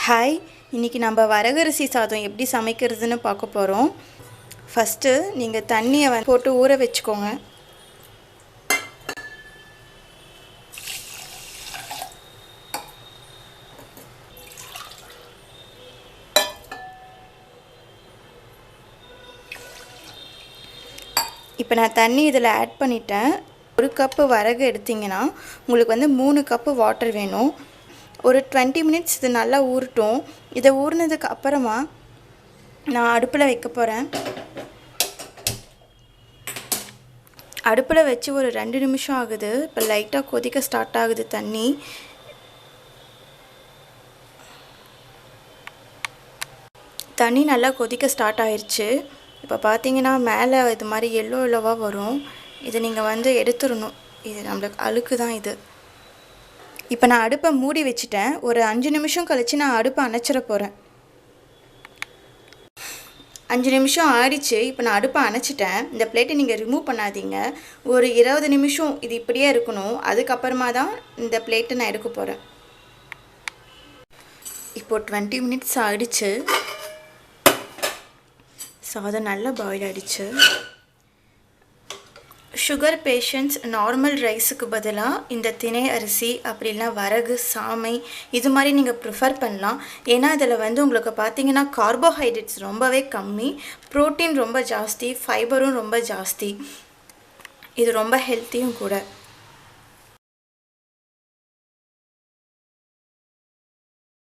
Hi, இன்றைக்கி நம்ம வரகரிசி சாதம் எப்படி சமைக்கிறதுன்னு பார்க்க போகிறோம். ஃபஸ்ட்டு நீங்கள் தண்ணியை போட்டு ஊற வச்சுக்கோங்க. இப்போ நான் தண்ணி இதில் ஆட் பண்ணிட்டேன். 1 கப்பு வரகு எடுத்திங்கன்னா உங்களுக்கு 3 கப்பு வாட்டர் வேணும். ஒரு 20 மினிட்ஸ் இது நல்லா ஊறட்டும். இதை ஊறினதுக்கு அப்புறமா நான் அடுப்பில் வைக்க போகிறேன். அடுப்பில் வச்சு ஒரு 2 நிமிஷம் ஆகுது. இப்போ லைட்டாக கொதிக்க ஸ்டார்ட் ஆகுது தண்ணி. தண்ணி நல்லா கொதிக்க ஸ்டார்ட் ஆயிடுச்சு. இப்போ பார்த்தீங்கன்னா மேலே இது மாதிரி எல்லோவாக வரும். இதை நீங்கள் எடுத்துடணும். இது நம்மளுக்கு அழுக்கு தான் இது. இப்போ நான் அடுப்பை மூடி வச்சுட்டேன். ஒரு 5 நிமிஷம் கழித்து நான் அடுப்பை அணைச்சிட போகிறேன். 5 நிமிஷம் ஆயிடுச்சு. இப்போ நான் அடுப்பை அணைச்சிட்டேன். இந்த பிளேட்டை நீங்கள் ரிமூவ் பண்ணாதீங்க. ஒரு 20 நிமிஷம் இது இப்படியே இருக்கணும். அதுக்கப்புறமா தான் இந்த பிளேட்டை நான் எடுக்க போகிறேன். இப்போது 20 மினிட்ஸ் ஆகிடுச்சு. சாதம் நல்லா பாயில் ஆகிடுச்சு. சுகர் பேஷண்ட்ஸ் நார்மல் ரைஸுக்கு பதிலாக இந்த திணை அரிசி அப்படின்னா வரகு சாமை இது மாதிரி நீங்கள் ப்ரிஃபர் பண்ணலாம். ஏன்னா இதில் உங்களுக்கு பார்த்தீங்கன்னா கார்போஹைட்ரேட்ஸ் ரொம்பவே கம்மி, ப்ரோட்டீன் ரொம்ப ஜாஸ்தி, ஃபைபரும் ரொம்ப ஜாஸ்தி. இது ரொம்ப ஹெல்த்தியும் கூட.